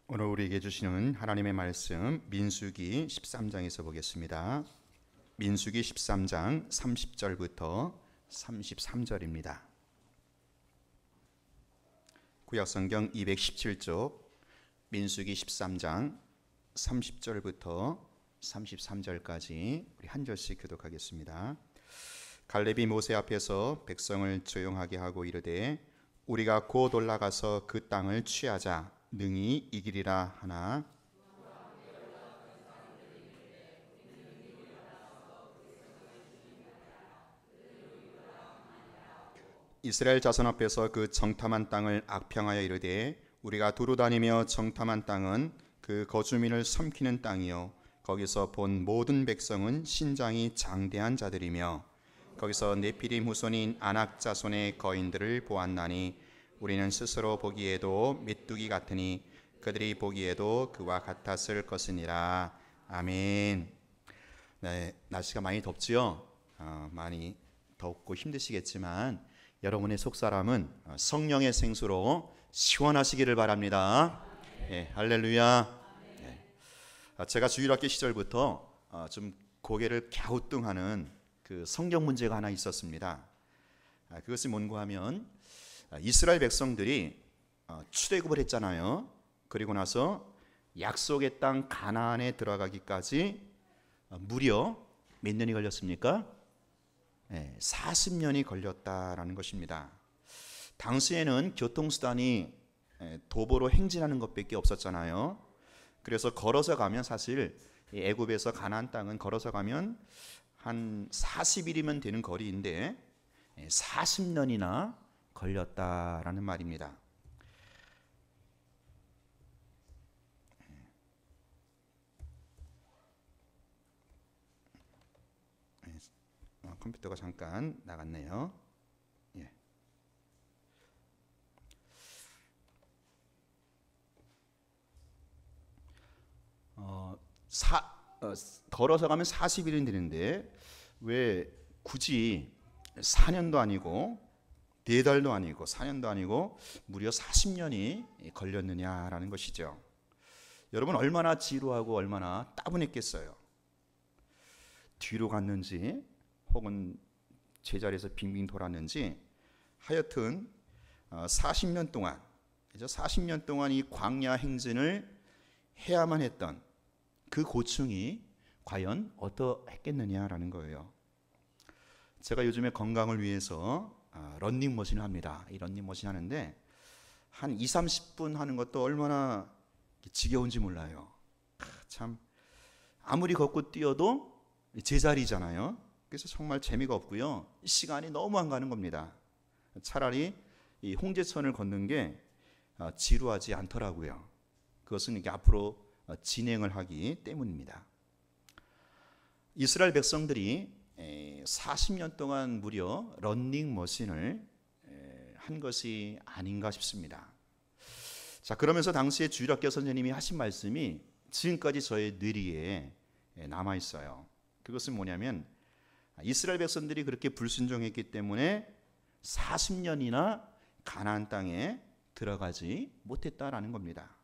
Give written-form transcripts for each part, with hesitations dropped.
오늘 우리에게 주시는 하나님의 말씀 민수기 13장에서 보겠습니다. 민수기 13장 30절부터 33절입니다. 구약성경 217쪽 민수기 13장 30절부터 33절까지 우리 한 절씩 교독하겠습니다. 갈렙이 모세 앞에서 백성을 조용하게 하고 이르되 우리가 곧 올라가서 그 땅을 취하자 능히 이기리라 하나 이스라엘 자손 앞에서 그 정탐한 땅을 악평하여 이르되 우리가 두루 다니며 정탐한 땅은 그 거주민을 섬기는 땅이요 거기서 본 모든 백성은 신장이 장대한 자들이며 거기서 네피림 후손인 아낙 자손의 거인들을 보았나니 우리는 스스로 보기에도 메뚜기 같으니 그들이 보기에도 그와 같았을 것이니라. 아멘. 네, 날씨가 많이 덥지요. 많이 덥고 힘드시겠지만 여러분의 속사람은 성령의 생수로 시원하시기를 바랍니다. 네, 할렐루야. 네. 제가 주일학교 시절부터 좀 고개를 갸우뚱하는 그 성경 문제가 하나 있었습니다. 그것이 뭔가 하면 이스라엘 백성들이 출애굽을 했잖아요. 그리고 나서 약속의 땅 가나안에 들어가기까지 무려 몇 년이 걸렸습니까? 40년이 걸렸다라는 것입니다. 당시에는 교통수단이 도보로 행진하는 것밖에 없었잖아요. 그래서 걸어서 가면 사실 애굽에서 가나안 땅은 걸어서 가면 한 40일이면 되는 거리인데 40년이나 걸렸다라는 말입니다. 컴퓨터가 잠깐 나갔네요. 예. 걸어서 가면 40일이 되는데 왜 굳이 4년도 아니고 4달도 아니고 4년도 아니고 무려 40년이 걸렸느냐라는 것이죠. 여러분 얼마나 지루하고 얼마나 따분했겠어요. 뒤로 갔는지 혹은 제자리에서 빙빙 돌았는지 하여튼 40년 동안 40년 동안 이 광야 행진을 해야만 했던 그 고충이 과연 어떠했겠느냐라는 거예요. 제가 요즘에 건강을 위해서 런닝머신을 합니다. 이 런닝머신 하는데 한 2, 30분 하는 것도 얼마나 지겨운지 몰라요. 참 아무리 걷고 뛰어도 제자리잖아요. 그래서 정말 재미가 없고요. 시간이 너무 안 가는 겁니다. 차라리 이 홍제천을 걷는 게 지루하지 않더라고요. 그것은 이게 앞으로 진행을 하기 때문입니다. 이스라엘 백성들이 40년 동안 무려 런닝머신을 한 것이 아닌가 싶습니다. 자, 그러면서 당시에 주일학교 선생님이 하신 말씀이 지금까지 저의 뇌리에 남아 있어요. 그것은 뭐냐면 이스라엘 백성들이 그렇게 불순종했기 때문에 40년이나 가나안 땅에 들어가지 못했다라는 겁니다.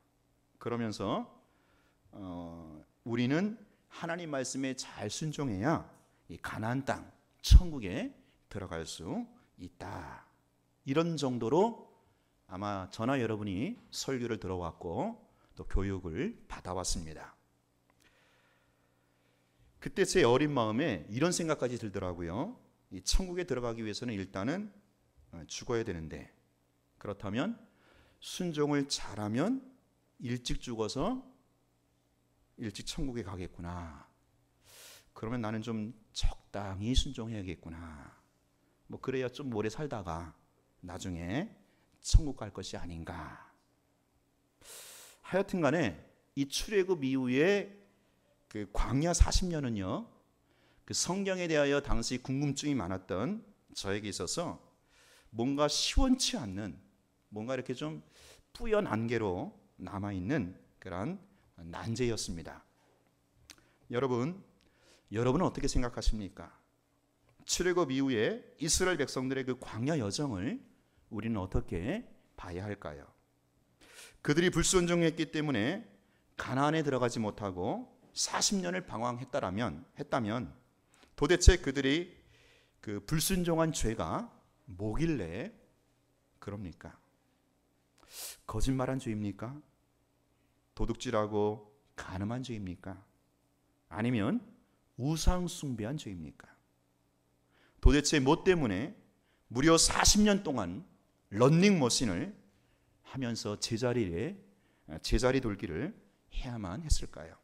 그러면서 우리는 하나님 말씀에 잘 순종해야 이 가나안 땅 천국에 들어갈 수 있다. 이런 정도로 아마 저나 여러분이 설교를 들어왔고 또 교육을 받아왔습니다. 그때 제 어린 마음에 이런 생각까지 들더라고요. 이 천국에 들어가기 위해서는 일단은 죽어야 되는데 그렇다면 순종을 잘하면 일찍 죽어서 일찍 천국에 가겠구나. 그러면 나는 좀 적당히 순종해야겠구나. 뭐 그래야 좀 오래 살다가 나중에 천국 갈 것이 아닌가. 하여튼 간에 이 출애굽 이후에 그 광야 40년은요. 그 성경에 대하여 당시 궁금증이 많았던 저에게 있어서 뭔가 시원치 않는 뭔가 이렇게 좀 뿌연 안개로 남아있는 그런 난제였습니다. 여러분은 어떻게 생각하십니까? 출애굽 이후에 이스라엘 백성들의 그 광야 여정을 우리는 어떻게 봐야 할까요? 그들이 불순종했기 때문에 가나안에 들어가지 못하고 40년을 방황했다면 도대체 그들이 그 불순종한 죄가 뭐길래 그럽니까? 거짓말한 죄입니까? 도둑질하고 간음한 죄입니까? 아니면 우상 숭배한 죄입니까? 도대체 뭐 때문에 무려 40년 동안 런닝머신을 하면서 제자리 돌기를 해야만 했을까요?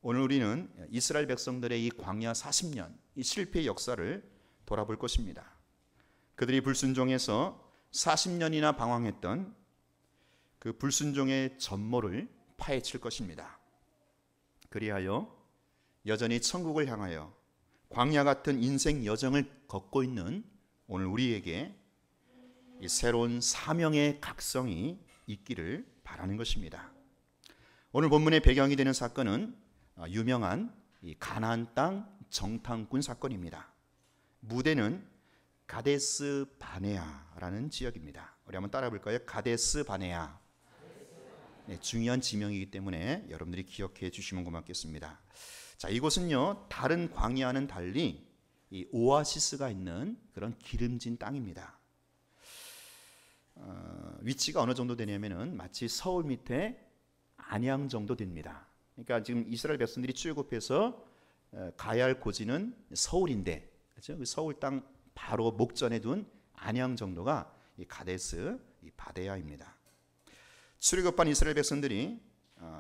오늘 우리는 이스라엘 백성들의 이 광야 40년, 이 실패의 역사를 돌아볼 것입니다. 그들이 불순종해서 40년이나 방황했던 그 불순종의 전모를 파헤칠 것입니다. 그리하여 여전히 천국을 향하여 광야 같은 인생 여정을 걷고 있는 오늘 우리에게 이 새로운 사명의 각성이 있기를 바라는 것입니다. 오늘 본문의 배경이 되는 사건은 유명한 이 가나안 땅 정탐꾼 사건입니다. 무대는 가데스 바네아라는 지역입니다. 우리 한번 따라 볼까요? 가데스 바네아. 네, 중요한 지명이기 때문에 여러분들이 기억해 주시면 고맙겠습니다. 자, 이곳은요 다른 광야와는 달리 이 오아시스가 있는 그런 기름진 땅입니다. 위치가 어느 정도 되냐면은 마치 서울 밑에 안양 정도 됩니다. 그러니까 지금 이스라엘 백성들이 출애굽해서 가야 할 고지는 서울인데, 그렇죠? 그 서울 땅 바로 목전에 둔 안양 정도가 이 가데스 이 바데아입니다. 출애굽한 이스라엘 백성들이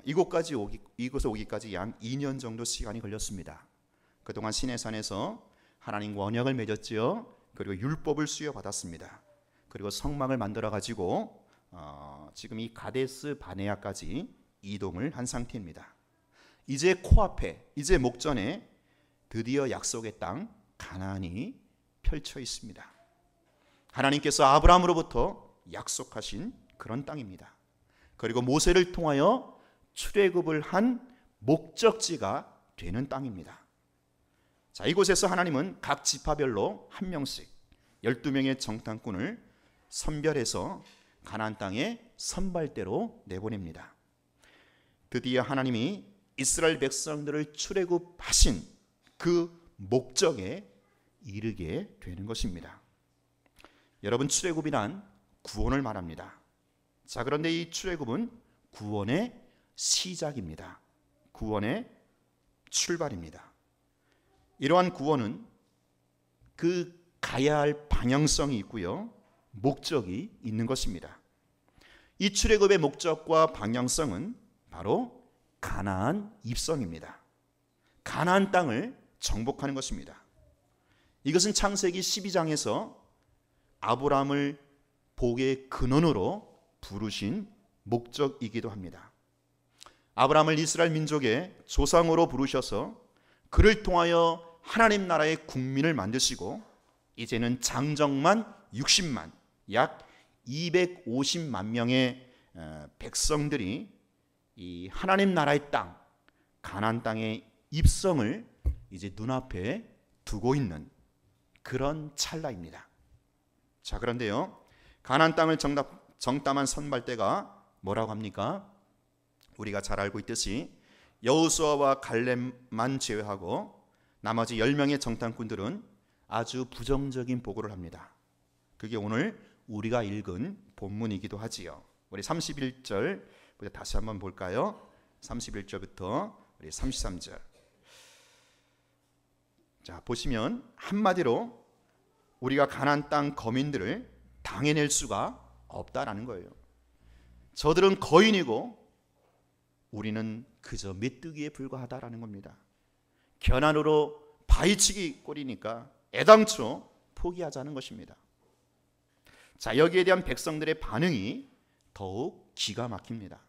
이곳에 오기까지 약 2년 정도 시간이 걸렸습니다. 그동안 시내산에서 하나님과 언약을 맺었지요. 그리고 율법을 수여받았습니다. 그리고 성막을 만들어 가지고 지금 이 가데스 바네아까지 이동을 한 상태입니다. 이제 코앞에, 이제 목전에 드디어 약속의 땅 가나안이 펼쳐 있습니다. 하나님께서 아브라함으로부터 약속하신 그런 땅입니다. 그리고 모세를 통하여 출애굽을 한 목적지가 되는 땅입니다. 자, 이곳에서 하나님은 각 지파별로 한 명씩 12명의 정탐꾼을 선별해서 가나안 땅에 선발대로 내보냅니다. 드디어 하나님이 이스라엘 백성들을 출애굽하신 그 목적에 이르게 되는 것입니다. 여러분, 출애굽이란 구원을 말합니다. 자, 그런데 이 출애굽은 구원의 시작입니다. 구원의 출발입니다. 이러한 구원은 그 가야 할 방향성이 있고요, 목적이 있는 것입니다. 이 출애굽의 목적과 방향성은 바로 가나안 입성입니다. 가나안 땅을 정복하는 것입니다. 이것은 창세기 12장에서 아브라함을 복의 근원으로 부르신 목적이기도 합니다. 아브라함을 이스라엘 민족의 조상으로 부르셔서 그를 통하여 하나님 나라의 국민을 만드시고 이제는 장정만 60만, 약 250만 명의 백성들이 이 하나님 나라의 땅, 가나안 땅의 입성을 이제 눈앞에 두고 있는 그런 찰나입니다. 자, 그런데요, 가나안 땅을 정탐한 선발대가 뭐라고 합니까? 우리가 잘 알고 있듯이 여호수아와 갈렙만 제외하고 나머지 10명의 정탐꾼들은 아주 부정적인 보고를 합니다. 그게 오늘 우리가 읽은 본문이기도 하지요. 우리 31절 다시 한번 볼까요? 31절부터 우리 33절. 자, 보시면 한마디로 우리가 가나안 땅 거민들을 당해낼 수가 없다라는 거예요. 저들은 거인이고 우리는 그저 메뚜기에 불과하다라는 겁니다. 견안으로 바위치기 꼴이니까 애당초 포기하자는 것입니다. 자, 여기에 대한 백성들의 반응이 더욱 기가 막힙니다.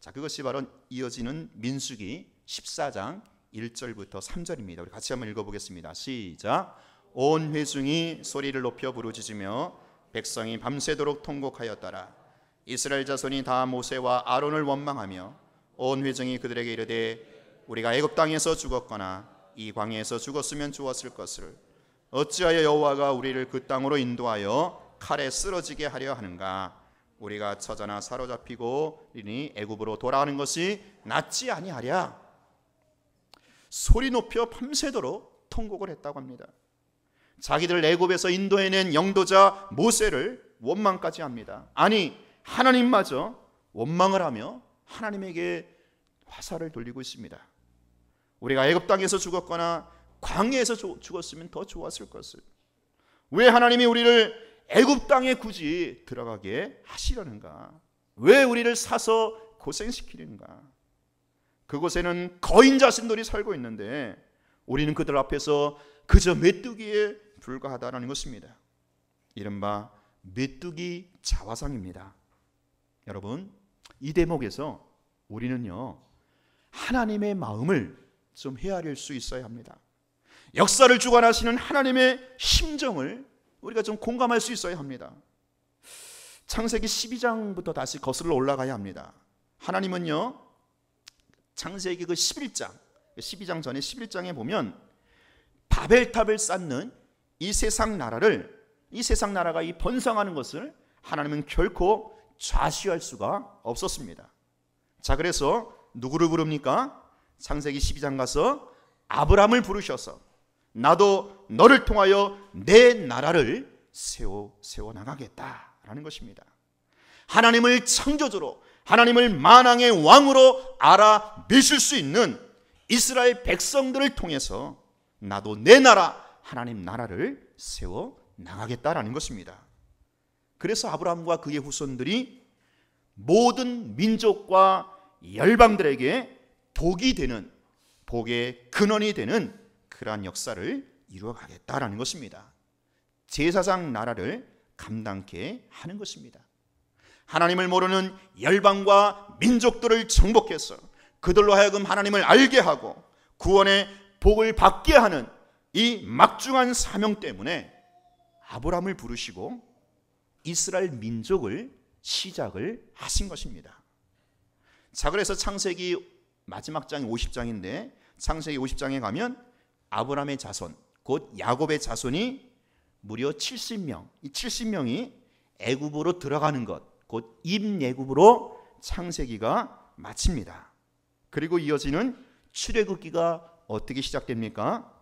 자, 그것이 바로 이어지는 민수기 14장 1절부터 3절입니다. 우리 같이 한번 읽어보겠습니다. 시작. 온 회중이 소리를 높여 부르짖으며 백성이 밤새도록 통곡하였더라. 이스라엘 자손이 다 모세와 아론을 원망하며 온 회중이 그들에게 이르되 우리가 애굽 땅에서 죽었거나 이 광야에서 죽었으면 좋았을 것을 어찌하여 여호와가 우리를 그 땅으로 인도하여 칼에 쓰러지게 하려 하는가. 우리가 처자나 사로잡히고 이니 애굽으로 돌아가는 것이 낫지 아니하랴. 소리 높여 밤새도록 통곡을 했다고 합니다. 자기들 애굽에서 인도해낸 영도자 모세를 원망까지 합니다. 아니, 하나님마저 원망을 하며 하나님에게 화살을 돌리고 있습니다. 우리가 애굽 땅에서 죽었거나 광야에서 죽었으면 더 좋았을 것을, 왜 하나님이 우리를 애굽 땅에 굳이 들어가게 하시려는가? 왜 우리를 사서 고생시키는가? 그곳에는 거인 자신들이 살고 있는데 우리는 그들 앞에서 그저 메뚜기에 불과하다는 것입니다. 이른바 메뚜기 자화상입니다. 여러분, 이 대목에서 우리는요, 하나님의 마음을 좀 헤아릴 수 있어야 합니다. 역사를 주관하시는 하나님의 심정을 우리가 좀 공감할 수 있어야 합니다. 창세기 12장부터 다시 거슬러 올라가야 합니다. 하나님은요, 창세기 그 11장, 12장 전에 11장에 보면 바벨탑을 쌓는 이 세상 나라가 이 번성하는 것을 하나님은 결코 좌시할 수가 없었습니다. 자, 그래서 누구를 부릅니까? 창세기 12장 가서 아브람을 부르셔서 나도 너를 통하여 내 나라를 세워 나가겠다라는 것입니다. 하나님을 창조주로, 하나님을 만왕의 왕으로 알아내실 수 있는 이스라엘 백성들을 통해서 나도 내 나라, 하나님 나라를 세워 나가겠다라는 것입니다. 그래서 아브라함과 그의 후손들이 모든 민족과 열방들에게 복이 되는, 복의 근원이 되는 그러한 역사를 이루어가겠다라는 것입니다. 제사장 나라를 감당케 하는 것입니다. 하나님을 모르는 열방과 민족들을 정복해서 그들로 하여금 하나님을 알게 하고 구원의 복을 받게 하는 이 막중한 사명 때문에 아브라함을 부르시고 이스라엘 민족을 시작을 하신 것입니다. 자, 그래서 창세기 마지막 장이 50장인데 창세기 50장에 가면 아브라함의 자손, 곧 야곱의 자손이 무려 70명, 이 70명이 애굽으로 들어가는 것, 곧 입애굽으로 창세기가 마칩니다. 그리고 이어지는 출애굽기가 어떻게 시작됩니까?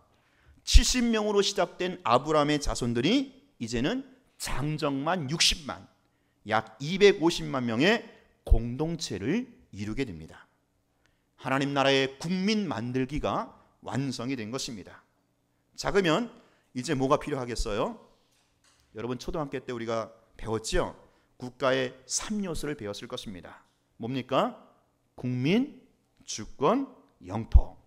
70명으로 시작된 아브라함의 자손들이 이제는 장정만 60만, 약 250만 명의 공동체를 이루게 됩니다. 하나님 나라의 국민 만들기가 완성이 된 것입니다. 자, 그러면 이제 뭐가 필요하겠어요? 여러분, 초등학교 때 우리가 배웠죠? 국가의 3요소를 배웠을 것입니다. 뭡니까? 국민, 주권, 영토.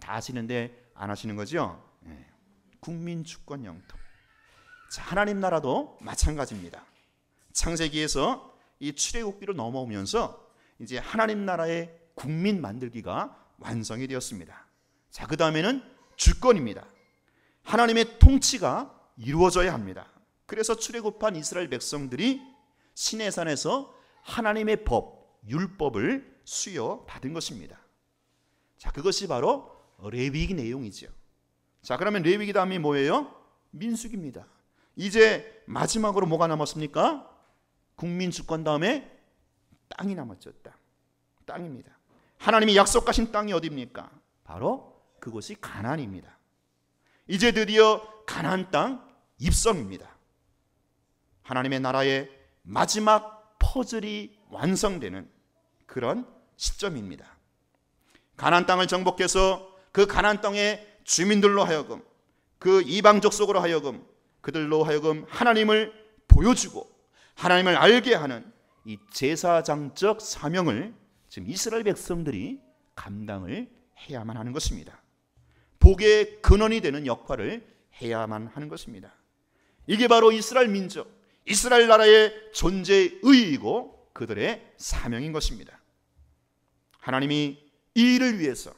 다 아시는데 안 하시는 거죠? 네. 국민, 주권, 영토. 자, 하나님 나라도 마찬가지입니다. 창세기에서 이 출애굽기로 넘어오면서 이제 하나님 나라의 국민 만들기가 완성이 되었습니다. 자, 그 다음에는 주권입니다. 하나님의 통치가 이루어져야 합니다. 그래서 출애굽한 이스라엘 백성들이 시내산에서 하나님의 법, 율법을 수여받은 것입니다. 자, 그것이 바로 레위기 내용이죠. 자, 그러면 레위기 다음이 뭐예요? 민수기입니다. 이제 마지막으로 뭐가 남았습니까? 국민 주권 다음에 땅이 남았죠. 땅입니다. 하나님이 약속하신 땅이 어디입니까? 바로 그곳이 가나안입니다. 이제 드디어 가나안 땅 입성입니다. 하나님의 나라의 마지막 퍼즐이 완성되는 그런 시점입니다. 가나안 땅을 정복해서 그 가나안 땅의 주민들로 하여금, 그 이방 족속으로 하여금, 그들로 하여금 하나님을 보여주고 하나님을 알게 하는 이 제사장적 사명을 지금 이스라엘 백성들이 감당을 해야만 하는 것입니다. 복의 근원이 되는 역할을 해야만 하는 것입니다. 이게 바로 이스라엘 민족, 이스라엘 나라의 존재의 의의이고 그들의 사명인 것입니다. 하나님이 이 일을 위해서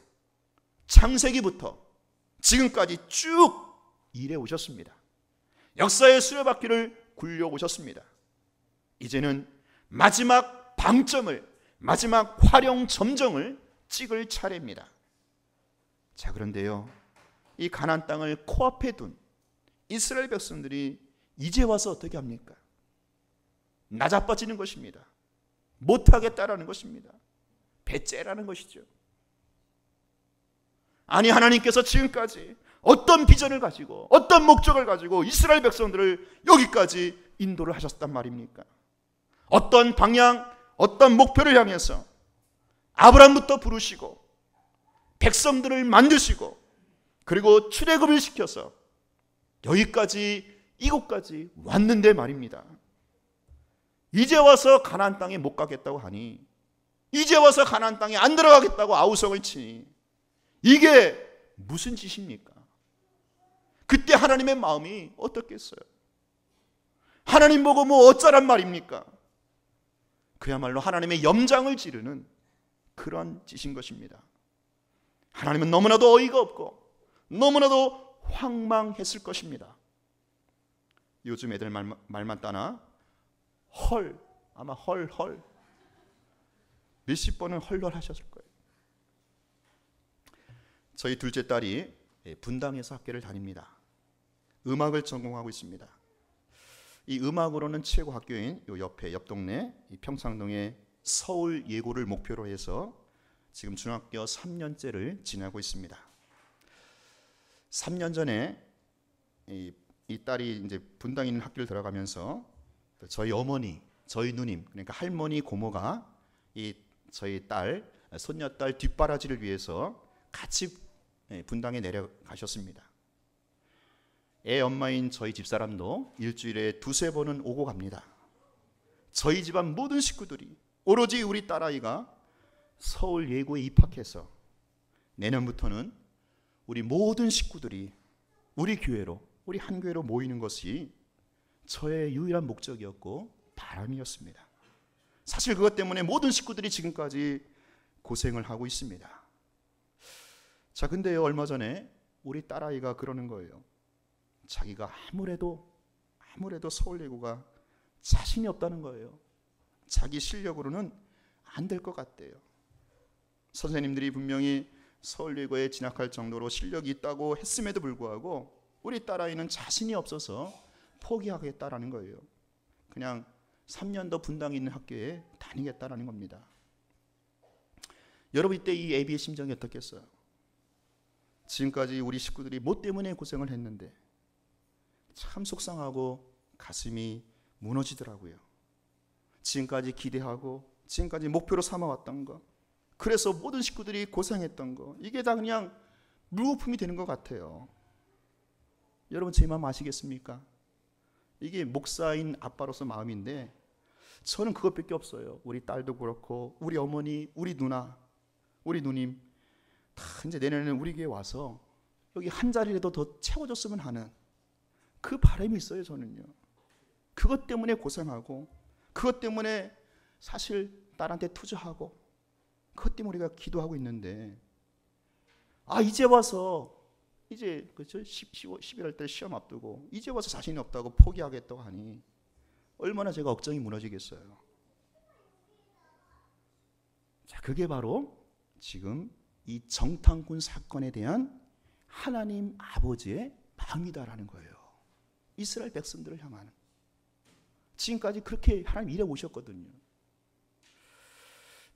창세기부터 지금까지 쭉 일해 오셨습니다. 역사의 수레바퀴를 굴려오셨습니다. 이제는 마지막 방점을, 마지막 활용 점정을 찍을 차례입니다. 자, 그런데요, 이 가나안 땅을 코앞에 둔 이스라엘 백성들이 이제 와서 어떻게 합니까? 낮아빠지는 것입니다. 못하겠다라는 것입니다. 배째라는 것이죠. 아니, 하나님께서 지금까지 어떤 비전을 가지고 어떤 목적을 가지고 이스라엘 백성들을 여기까지 인도를 하셨단 말입니까? 어떤 방향, 어떤 목표를 향해서 아브라함부터 부르시고 백성들을 만드시고 그리고 출애굽을 시켜서 여기까지 이곳까지 왔는데 말입니다. 이제 와서 가나안 땅에 못 가겠다고 하니, 이제 와서 가나안 땅에 안 들어가겠다고 아우성을 치니 이게 무슨 짓입니까? 그때 하나님의 마음이 어떻겠어요? 하나님 보고 뭐 어쩌란 말입니까? 그야말로 하나님의 염장을 지르는 그런 짓인 것입니다. 하나님은 너무나도 어이가 없고 너무나도 황망했을 것입니다. 요즘 애들 말만 따나 아마 몇십 번은 헐헐 하셨을 거예요. 저희 둘째 딸이 분당에서 학교를 다닙니다. 음악을 전공하고 있습니다. 이 음악으로는 최고 학교인 옆 동네 평창동의 서울예고를 목표로 해서 지금 중학교 3년째를 지나고 있습니다. 3년 전에 이 딸이 이제 분당에 있는 학교를 들어가면서 저희 어머니, 저희 누님, 그러니까 할머니, 고모가 이 저희 딸, 손녀딸 뒷바라지를 위해서 같이 분당에 내려가셨습니다. 애 엄마인 저희 집사람도 일주일에 두세 번은 오고 갑니다. 저희 집안 모든 식구들이 오로지 우리 딸아이가 서울예고에 입학해서 내년부터는 우리 모든 식구들이 우리 교회로, 우리 한 교회로 모이는 것이 저의 유일한 목적이었고 바람이었습니다. 사실 그것 때문에 모든 식구들이 지금까지 고생을 하고 있습니다. 자, 근데요, 얼마 전에 우리 딸아이가 그러는 거예요. 자기가 아무래도 서울예고가 자신이 없다는 거예요. 자기 실력으로는 안 될 것 같대요. 선생님들이 분명히 서울예고에 진학할 정도로 실력이 있다고 했음에도 불구하고 우리 딸아이는 자신이 없어서 포기하겠다라는 거예요. 그냥 3년 더 분당에 있는 학교에 다니겠다라는 겁니다. 여러분, 이때 이 애비의 심정이 어떻겠어요? 지금까지 우리 식구들이 뭐 때문에 고생을 했는데 참 속상하고 가슴이 무너지더라고요. 지금까지 기대하고 지금까지 목표로 삼아왔던 거, 그래서 모든 식구들이 고생했던 거, 이게 다 그냥 물거품이 되는 것 같아요. 여러분, 제 마음 아시겠습니까? 이게 목사인 아빠로서 마음인데 저는 그것밖에 없어요. 우리 딸도 그렇고 우리 어머니, 우리 누나, 우리 누님 다 이제 내년에는 우리 교회 와서 여기 한 자리라도 더 채워줬으면 하는 그 바람이 있어요. 저는요. 그것 때문에 고생하고 그것 때문에 사실 딸한테 투자하고 그것 때문에 우리가 기도하고 있는데, 이제 와서 이제 그렇죠? 11월 달 시험 앞두고 이제 와서 자신이 없다고 포기하겠다고 하니 얼마나 제가 억장이 무너지겠어요. 자, 그게 바로 지금 이 정탐꾼 사건에 대한 하나님 아버지의 마음이다라는 거예요. 이스라엘 백성들을 향하는. 지금까지 그렇게 하나님 일해 오셨거든요.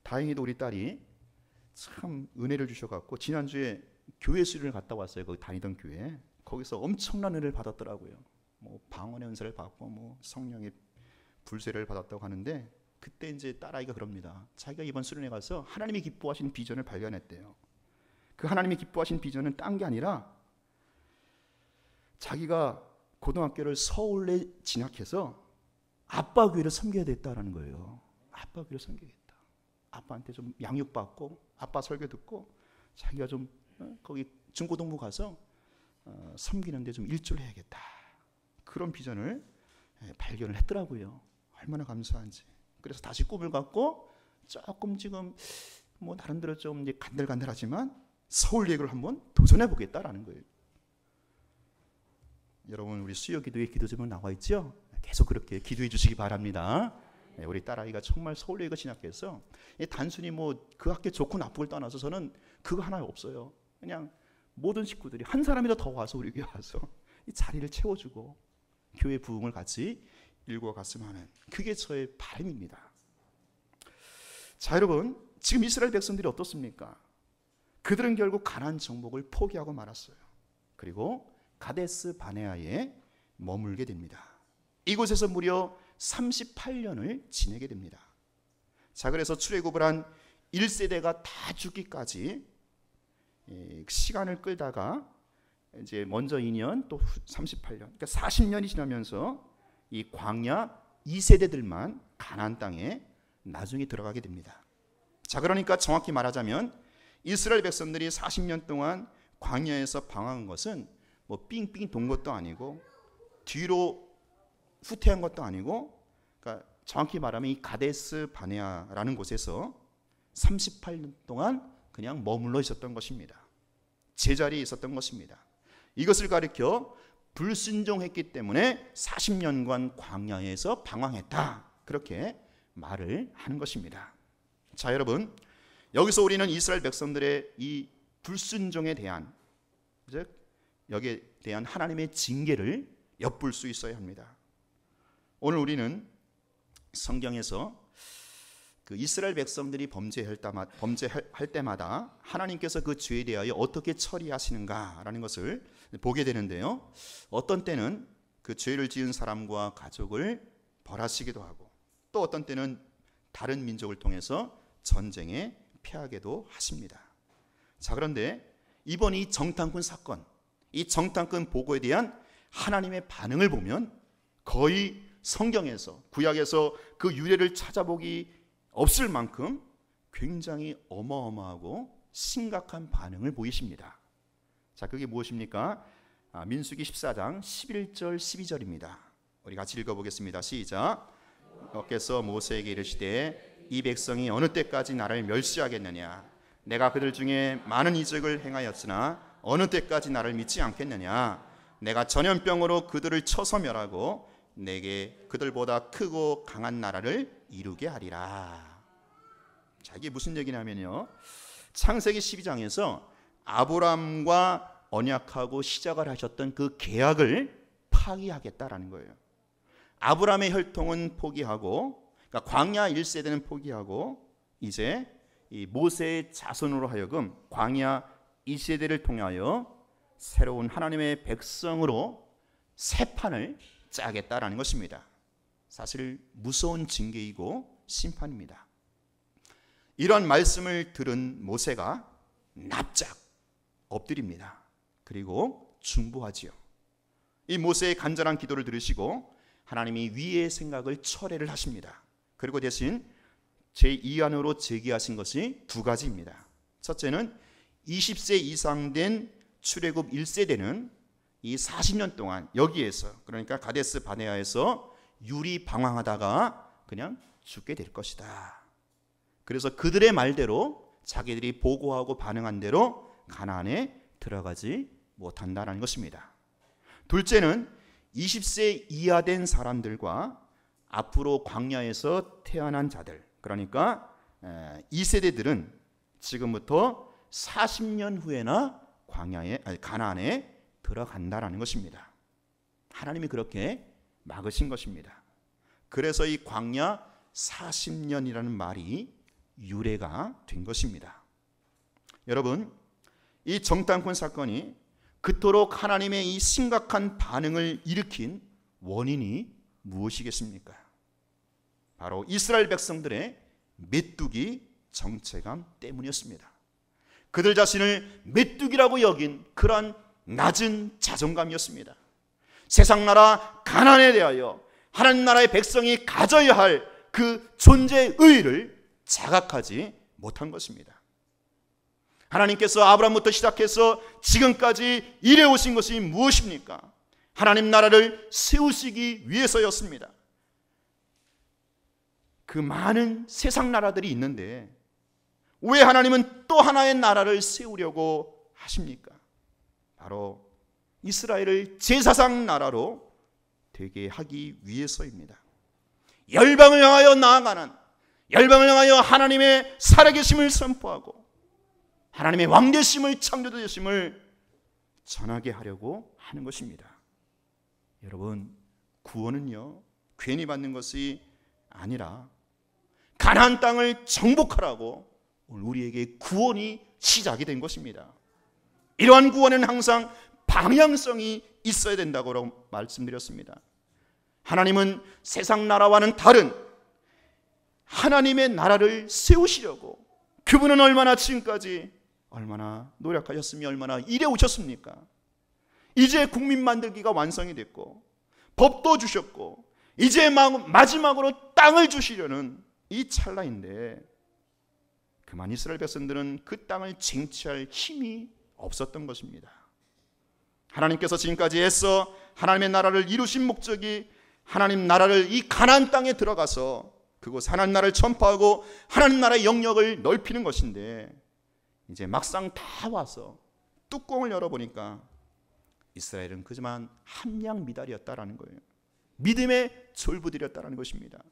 다행히도 우리 딸이 참 은혜를 주셔갖고 지난주에 교회 수련을 갔다 왔어요. 거기 다니던 교회. 거기서 엄청난 은혜를 받았더라고요. 뭐 방언의 은사를 받고 뭐 성령의 불세를 받았다고 하는데, 그때 이제 딸아이가 그럽니다. 자기가 이번 수련회 가서 하나님이 기뻐하신 비전을 발견했대요. 그 하나님이 기뻐하신 비전은 딴 게 아니라 자기가 고등학교를 서울에 진학해서 아빠 교회를 섬겨야 됐다라는 거예요. 아빠 교회를 섬겨야겠다. 아빠한테 좀 양육받고 아빠 설교 듣고 자기가 좀 거기 중고등부 가서 섬기는데 좀 일조를 해야겠다. 그런 비전을 발견을 했더라고요. 얼마나 감사한지. 그래서 다시 꿈을 갖고 조금 지금 뭐 나름대로 좀 이제 간들간들하지만 서울예고를 한번 도전해 보겠다라는 거예요. 여러분, 우리 수요 기도에 기도 제목 나와 있죠? 계속 그렇게 기도해 주시기 바랍니다. 우리 딸아이가 정말 서울예고 진학해서 단순히 뭐 그 학교 좋고 나쁘고를 떠나서 저는 그거 하나 없어요. 그냥 모든 식구들이 한 사람이라도 더 와서 우리 교회 와서 이 자리를 채워주고 교회 부흥을 같이 일구어 갔으면 하는, 그게 저의 바람입니다. 자, 여러분, 지금 이스라엘 백성들이 어떻습니까? 그들은 결국 가나안 정복을 포기하고 말았어요. 그리고 가데스 바네아에 머물게 됩니다. 이곳에서 무려 38년을 지내게 됩니다. 자, 그래서 출애굽을 한 1세대가 다 죽기까지 시간을 끌다가 이제 먼저 2년 또 38년, 그러니까 40년이 지나면서 이 광야 2세대들만 가나안 땅에 나중에 들어가게 됩니다. 자, 그러니까 정확히 말하자면 이스라엘 백성들이 40년 동안 광야에서 방황한 것은 뭐 삥삥 돈 것도 아니고 뒤로 후퇴한 것도 아니고, 그러니까 정확히 말하면 이 가데스 바네아라는 곳에서 38년 동안 그냥 머물러 있었던 것입니다. 제자리에 있었던 것입니다. 이것을 가리켜 불순종했기 때문에 40년간 광야에서 방황했다, 그렇게 말을 하는 것입니다. 자, 여러분, 여기서 우리는 이스라엘 백성들의 이 불순종에 대한, 즉 여기에 대한 하나님의 징계를 엿볼 수 있어야 합니다. 오늘 우리는 성경에서 그 이스라엘 백성들이 범죄할 때마다 하나님께서 그 죄에 대하여 어떻게 처리하시는가라는 것을 보게 되는데요, 어떤 때는 그 죄를 지은 사람과 가족을 벌하시기도 하고, 또 어떤 때는 다른 민족을 통해서 전쟁에 패하게도 하십니다. 자, 그런데 이번 이 정탐꾼 사건, 이 정탐꾼 보고에 대한 하나님의 반응을 보면 거의 성경에서, 구약에서 그 유래를 찾아보기 없을 만큼 굉장히 어마어마하고 심각한 반응을 보이십니다. 자, 그게 무엇입니까? 민수기 14장 11절 12절입니다. 우리 같이 읽어보겠습니다. 시작. 여호와께서 모세에게 이르시되 이 백성이 어느 때까지 나를 멸시하겠느냐? 내가 그들 중에 많은 이적을 행하였으나 어느 때까지 나를 믿지 않겠느냐? 내가 전염병으로 그들을 쳐서 멸하고 내게 그들보다 크고 강한 나라를 이루게 하리라. 자, 이게 무슨 얘기냐면요, 창세기 12장에서 아브람과 언약하고 시작을 하셨던 그 계약을 파기하겠다라는 거예요. 아브람의 혈통은 포기하고, 그러니까 광야 1세대는 포기하고, 이제 이 모세의 자손으로 하여금 광야 2세대를 통하여 새로운 하나님의 백성으로 새 판을 짜겠다라는 것입니다. 사실 무서운 징계이고 심판입니다. 이런 말씀을 들은 모세가 납작 엎드립니다. 그리고 중보하지요. 이 모세의 간절한 기도를 들으시고 하나님이 위의 생각을 철회를 하십니다. 그리고 대신 제2안으로 제기하신 것이 두 가지입니다. 첫째는 20세 이상 된 출애굽 1세대는 이 40년 동안 여기에서, 그러니까 가데스 바네아에서 유리 방황하다가 그냥 죽게 될 것이다. 그래서 그들의 말대로, 자기들이 보고하고 반응한 대로 가나안에 들어가지 못한다는 것입니다. 둘째는 20세 이하 된 사람들과 앞으로 광야에서 태어난 자들, 그러니까 2세대들은 지금부터 40년 후에나 가나안에 들어간다라는 것입니다. 하나님이 그렇게 막으신 것입니다. 그래서 이 광야 40년이라는 말이 유래가 된 것입니다. 여러분, 이 정탐꾼 사건이 그토록 하나님의 이 심각한 반응을 일으킨 원인이 무엇이겠습니까? 바로 이스라엘 백성들의 메뚜기 정체감 때문이었습니다. 그들 자신을 메뚜기라고 여긴 그러한 낮은 자존감이었습니다. 세상 나라 가나안에 대하여 하나님 나라의 백성이 가져야 할 그 존재의 의의를 자각하지 못한 것입니다. 하나님께서 아브라함부터 시작해서 지금까지 이래 오신 것이 무엇입니까? 하나님 나라를 세우시기 위해서였습니다. 그 많은 세상 나라들이 있는데 왜 하나님은 또 하나의 나라를 세우려고 하십니까? 바로 이스라엘을 제사상 나라로 되게 하기 위해서입니다. 열방을 향하여 나아가는, 열방을 향하여 하나님의 살아계심을 선포하고 하나님의 왕되심을, 창조되심을 전하게 하려고 하는 것입니다. 여러분, 구원은요 괜히 받는 것이 아니라 가나안 땅을 정복하라고 오늘 우리에게 구원이 시작이 된 것입니다. 이러한 구원은 항상 방향성이 있어야 된다고 말씀드렸습니다. 하나님은 세상 나라와는 다른 하나님의 나라를 세우시려고 그분은 얼마나 지금까지 얼마나 노력하셨으며 얼마나 일해 오셨습니까? 이제 국민 만들기가 완성이 됐고 법도 주셨고 이제 마지막으로 땅을 주시려는 이 찰나인데 그만 이스라엘 백성들은 그 땅을 쟁취할 힘이 없었던 것입니다. 하나님께서 지금까지 애써 하나님의 나라를 이루신 목적이 하나님 나라를 이 가나안 땅에 들어가서 그곳 하나님 나라를 전파하고 하나님 나라의 영역을 넓히는 것인데 이제 막상 다 와서 뚜껑을 열어보니까 이스라엘은 그저만 함량 미달이었다라는 거예요. 믿음의 졸부들이었다라는 것입니다.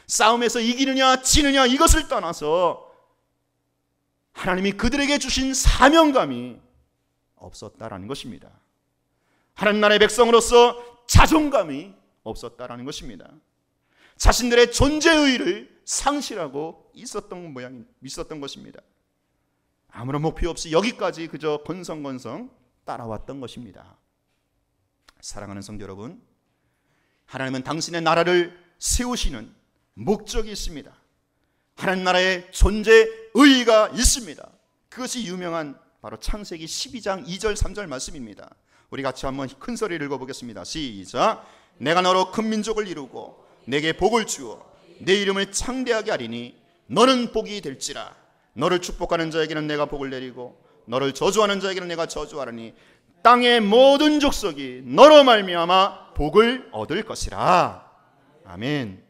싸움에서 이기느냐 지느냐 이것을 떠나서 하나님이 그들에게 주신 사명감이 없었다라는 것입니다. 하나님 나라의 백성으로서 자존감이 없었다라는 것입니다. 자신들의 존재의의를 상실하고 있었던 것입니다. 아무런 목표 없이 여기까지 그저 건성건성 따라왔던 것입니다. 사랑하는 성도 여러분, 하나님은 당신의 나라를 세우시는 목적이 있습니다. 하나님 나라의 존재의의가 있습니다. 그것이 유명한 바로 창세기 12장 2절 3절 말씀입니다. 우리 같이 한번 큰 소리를 읽어보겠습니다. 시작. 내가 너로 큰 민족을 이루고 내게 복을 주어 내 이름을 창대하게 하리니 너는 복이 될지라. 너를 축복하는 자에게는 내가 복을 내리고 너를 저주하는 자에게는 내가 저주하리니 땅의 모든 족속이 너로 말미암아 복을 얻을 것이라. 아멘.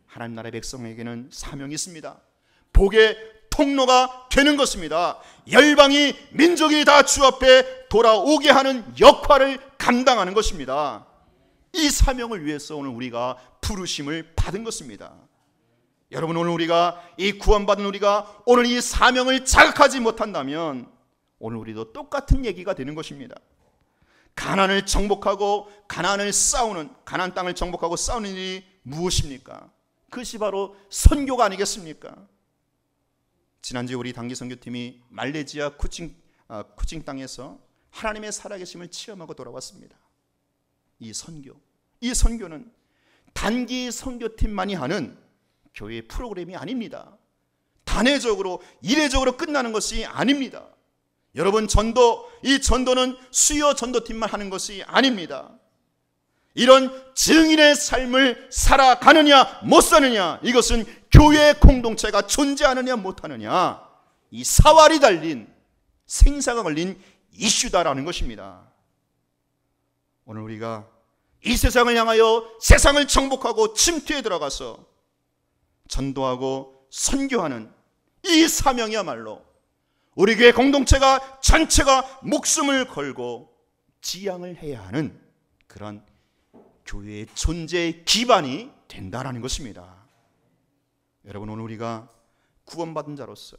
하나님 나라의 백성에게는 사명이 있습니다. 복의 통로가 되는 것입니다. 열방이 민족이 다 주 앞에 돌아오게 하는 역할을 감당하는 것입니다. 이 사명을 위해서 오늘 우리가 부르심을 받은 것입니다. 여러분, 오늘 우리가 이 구원받은 우리가 오늘 이 사명을 자각하지 못한다면 오늘 우리도 똑같은 얘기가 되는 것입니다. 가나안을 정복하고 가나안 땅을 정복하고 싸우는 일이 무엇입니까? 그것이 바로 선교가 아니겠습니까? 지난주에 우리 단기 선교팀이 말레이시아 쿠칭 땅에서 하나님의 살아계심을 체험하고 돌아왔습니다. 이 선교는 단기 선교팀만이 하는 교회 프로그램이 아닙니다. 단회적으로 이례적으로 끝나는 것이 아닙니다. 여러분, 이 전도는 수요 전도팀만 하는 것이 아닙니다. 이런 증인의 삶을 살아가느냐 못 사느냐, 이것은 교회 공동체가 존재하느냐 못하느냐, 이 사활이 달린 생사가 걸린 이슈다라는 것입니다. 오늘 우리가 이 세상을 향하여 세상을 정복하고 침투에 들어가서 전도하고 선교하는 이 사명이야말로 우리 교회 공동체가 전체가 목숨을 걸고 지향을 해야 하는 그런 교회의 존재의 기반이 된다는 것입니다. 여러분, 오늘 우리가 구원받은 자로서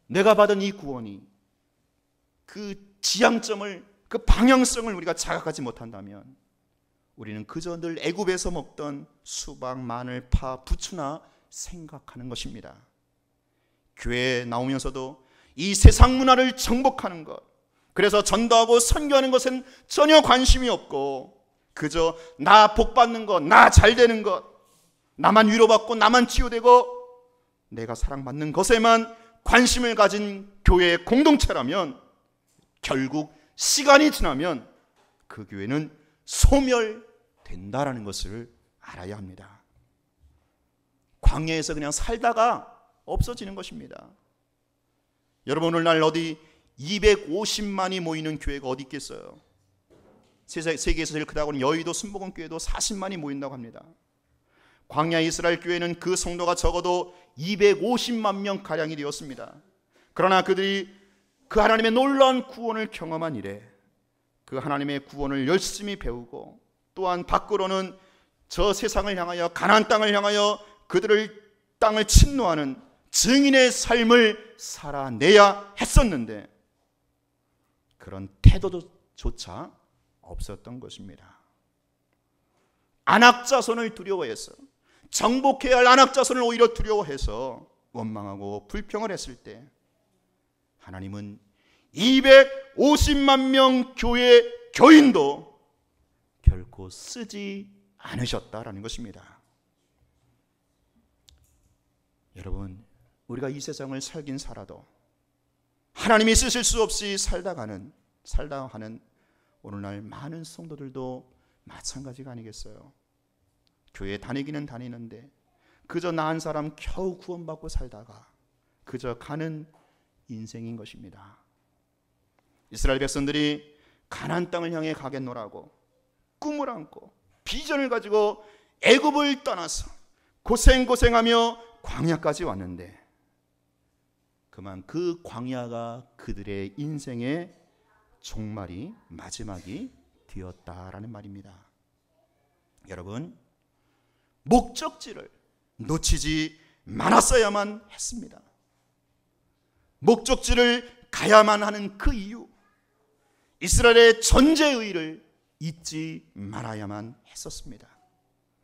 내가 받은 이 구원이 그 지향점을, 그 방향성을 우리가 자각하지 못한다면 우리는 그저 늘 애굽에서 먹던 수박, 마늘, 파, 부추나 생각하는 것입니다. 교회에 나오면서도 이 세상 문화를 정복하는 것, 그래서 전도하고 선교하는 것은 전혀 관심이 없고 그저 나 복받는 것, 나 잘되는 것, 나만 위로받고 나만 치유되고 내가 사랑받는 것에만 관심을 가진 교회의 공동체라면 결국 시간이 지나면 그 교회는 소멸된다라는 것을 알아야 합니다. 광야에서 그냥 살다가 없어지는 것입니다. 여러분, 오늘날 어디 250만이 모이는 교회가 어디 있겠어요? 세계에서 제일 크다고는 여의도 순복음교회도 40만이 모인다고 합니다. 광야 이스라엘 교회는 그 성도가 적어도 250만 명가량이 되었습니다. 그러나 그들이 그 하나님의 놀라운 구원을 경험한 이래 그 하나님의 구원을 열심히 배우고 또한 밖으로는 저 세상을 향하여 가나안 땅을 향하여 그들을 땅을 침노하는 증인의 삶을 살아내야 했었는데 그런 태도조차 없었던 것입니다. 안악자손을 두려워해서, 정복해야 할 안악자손을 오히려 두려워해서 원망하고 불평을 했을 때 하나님은 250만 명 교회 교인도 결코 쓰지 않으셨다라는 것입니다. 여러분, 우리가 이 세상을 살긴 살아도 하나님이 쓰실 수 없이 살다 하는 오늘날 많은 성도들도 마찬가지가 아니겠어요? 교회 다니기는 다니는데 그저 나 한 사람 겨우 구원받고 살다가 그저 가는 인생인 것입니다. 이스라엘 백성들이 가나안 땅을 향해 가겠노라고 꿈을 안고 비전을 가지고 애굽을 떠나서 고생하며 광야까지 왔는데 그만 그 광야가 그들의 인생의 종말이, 마지막이 되었다라는 말입니다. 여러분, 목적지를 놓치지 말았어야만 했습니다. 목적지를 가야만 하는 그 이유, 이스라엘의 존재의의를 잊지 말아야만 했었습니다.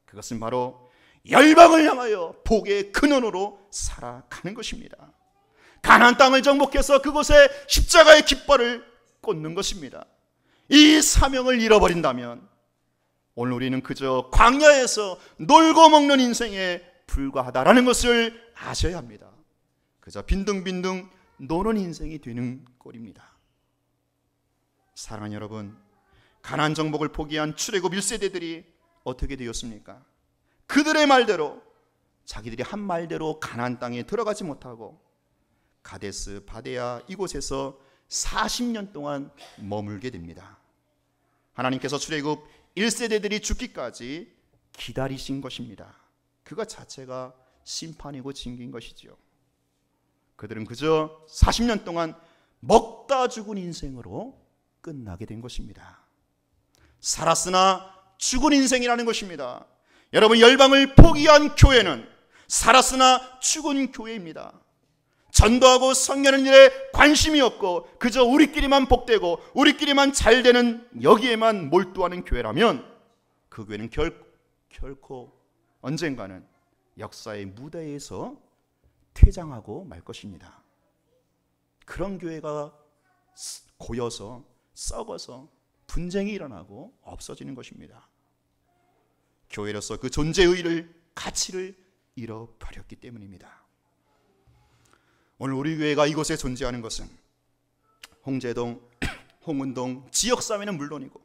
그것은 바로 열방을 향하여 복의 근원으로 살아가는 것입니다. 가나안 땅을 정복해서 그곳에 십자가의 깃발을 꽂는 것입니다. 이 사명을 잃어버린다면 오늘 우리는 그저 광야에서 놀고 먹는 인생에 불과하다라는 것을 아셔야 합니다. 그저 빈둥빈둥 노는 인생이 되는 꼴입니다. 사랑하는 여러분, 가나안 정복을 포기한 출애굽 1세대들이 어떻게 되었습니까? 그들의 말대로, 자기들이 한 말대로 가나안 땅에 들어가지 못하고 가데스 바데아 이곳에서 40년 동안 머물게 됩니다. 하나님께서 출애굽 1세대들이 죽기까지 기다리신 것입니다. 그것 자체가 심판이고 징계인 것이지요. 그들은 그저 40년 동안 먹다 죽은 인생으로 끝나게 된 것입니다. 살았으나 죽은 인생이라는 것입니다. 여러분, 열방을 포기한 교회는 살았으나 죽은 교회입니다. 전도하고 성령하는 일에 관심이 없고 그저 우리끼리만 복되고 우리끼리만 잘되는 여기에만 몰두하는 교회라면 그 교회는 결코 언젠가는 역사의 무대에서 퇴장하고 말 것입니다. 그런 교회가 고여서 썩어서 분쟁이 일어나고 없어지는 것입니다. 교회로서 그 존재의의를, 가치를 잃어버렸기 때문입니다. 오늘 우리 교회가 이곳에 존재하는 것은 홍제동, 홍은동 지역사회는 물론이고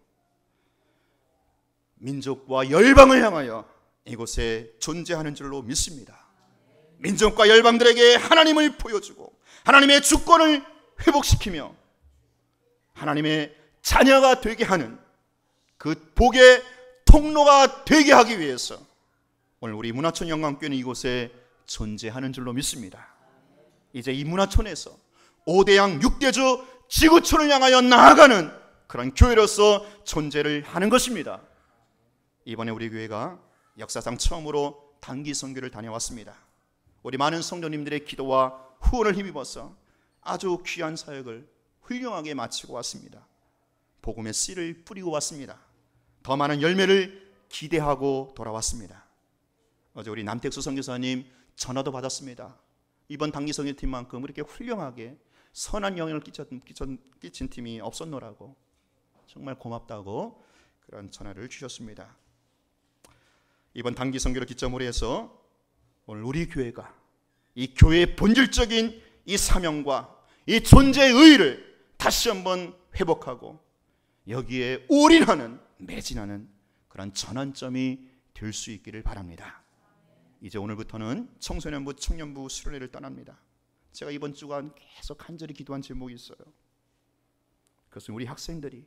민족과 열방을 향하여 이곳에 존재하는 줄로 믿습니다. 민족과 열방들에게 하나님을 보여주고 하나님의 주권을 회복시키며 하나님의 자녀가 되게 하는 그 복의 통로가 되게 하기 위해서 오늘 우리 문화촌 영광교회는 이곳에 존재하는 줄로 믿습니다. 이제 이 문화촌에서 5대양 6대주 지구촌을 향하여 나아가는 그런 교회로서 존재를 하는 것입니다. 이번에 우리 교회가 역사상 처음으로 단기 선교를 다녀왔습니다. 우리 많은 성도님들의 기도와 후원을 힘입어서 아주 귀한 사역을 훌륭하게 마치고 왔습니다. 복음의 씨를 뿌리고 왔습니다. 더 많은 열매를 기대하고 돌아왔습니다. 어제 우리 남택수 선교사님 전화도 받았습니다. 이번 단기 선교팀만큼 이렇게 훌륭하게 선한 영향을 끼친 팀이 없었노라고 정말 고맙다고 그런 전화를 주셨습니다. 이번 단기 선교를 기점으로 해서 오늘 우리 교회가 이 교회의 본질적인 이 사명과 이 존재의 의의를 다시 한번 회복하고 여기에 올인하는, 매진하는 그런 전환점이 될 수 있기를 바랍니다. 이제 오늘부터는 청소년부, 청년부 수련회를 떠납니다. 제가 이번 주간 계속 간절히 기도한 제목이 있어요. 그것은 우리 학생들이,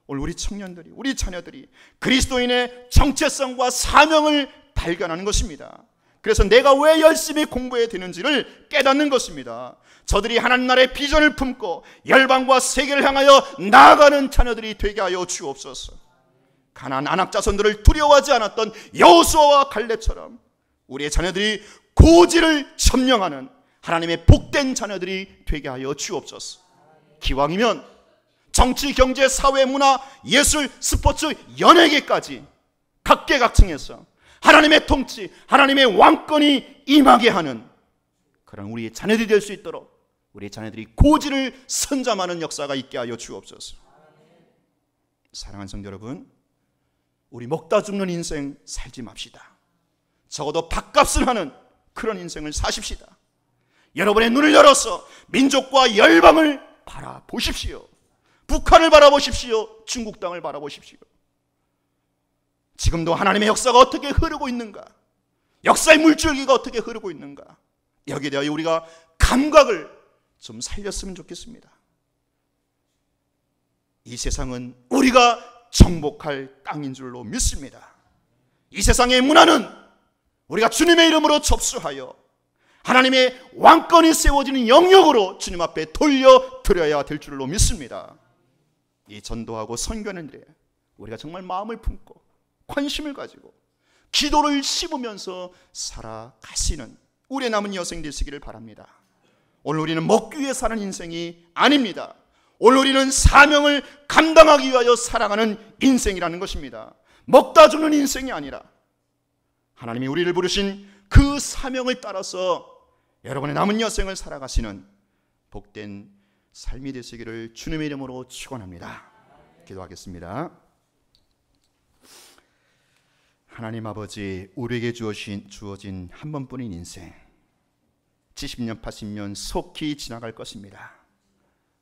오늘 우리 청년들이, 우리 자녀들이 그리스도인의 정체성과 사명을 발견하는 것입니다. 그래서 내가 왜 열심히 공부해야 되는지를 깨닫는 것입니다. 저들이 하나님 나라의 비전을 품고 열방과 세계를 향하여 나아가는 자녀들이 되게 하여 주옵소서. 가나안 안악자손들을 두려워하지 않았던 여호수아와 갈렙처럼 우리의 자녀들이 고지를 점령하는 하나님의 복된 자녀들이 되게 하여 주옵소서. 기왕이면 정치, 경제, 사회, 문화, 예술, 스포츠, 연예계까지 각계각층에서 하나님의 통치, 하나님의 왕권이 임하게 하는 그런 우리의 자녀들이 될 수 있도록 우리의 자녀들이 고지를 선점하는 역사가 있게 하여 주옵소서. 사랑하는 성도 여러분, 우리 먹다 죽는 인생 살지 맙시다. 적어도 밥값을 하는 그런 인생을 사십시다. 여러분의 눈을 열어서 민족과 열방을 바라보십시오. 북한을 바라보십시오. 중국 땅을 바라보십시오. 지금도 하나님의 역사가 어떻게 흐르고 있는가, 역사의 물줄기가 어떻게 흐르고 있는가, 여기에 대하여 우리가 감각을 좀 살렸으면 좋겠습니다. 이 세상은 우리가 정복할 땅인 줄로 믿습니다. 이 세상의 문화는 우리가 주님의 이름으로 접수하여 하나님의 왕권이 세워지는 영역으로 주님 앞에 돌려드려야 될 줄로 믿습니다. 이 전도하고 선교하는 일에 우리가 정말 마음을 품고 관심을 가지고 기도를 씹으면서 살아가시는 우리의 남은 여생 되시기를 바랍니다. 오늘 우리는 먹기 위해 사는 인생이 아닙니다. 오늘 우리는 사명을 감당하기 위하여 살아가는 인생이라는 것입니다. 먹다 죽는 인생이 아니라 하나님이 우리를 부르신 그 사명을 따라서 여러분의 남은 여생을 살아가시는 복된 삶이 되시기를 주님의 이름으로 축원합니다. 기도하겠습니다. 하나님 아버지, 우리에게 주어진 한 번뿐인 인생 70년 80년 속히 지나갈 것입니다.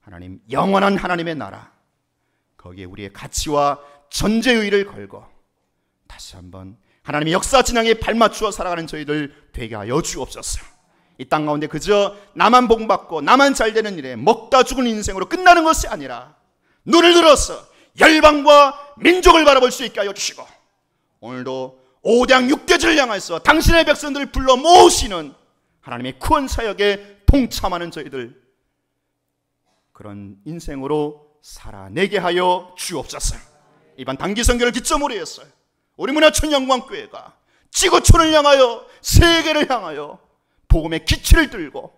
하나님, 영원한 하나님의 나라, 거기에 우리의 가치와 전제의의를 걸고 다시 한번 하나님의 역사 진앙에 발맞추어 살아가는 저희들 되게 하여 주옵소서. 이 땅 가운데 그저 나만 복받고 나만 잘되는 일에 먹다 죽은 인생으로 끝나는 것이 아니라 눈을 들어서 열방과 민족을 바라볼 수 있게 하여 주시고, 오늘도 5대양 6대주를 향해서 당신의 백성들을 불러 모으시는 하나님의 구원 사역에 동참하는 저희들, 그런 인생으로 살아내게 하여 주옵소서. 이번 단기 선교를 기점으로 해서 우리 문화촌 영광교회가 지구촌을 향하여, 세계를 향하여 복음의 기치를 들고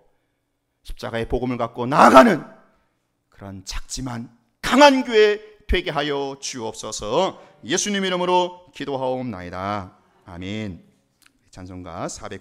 십자가의 복음을 갖고 나아가는 그런 작지만 강한 교회 되게 하여 주옵소서. 예수님 이름으로 기도하옵나이다. 아멘. 찬송가 400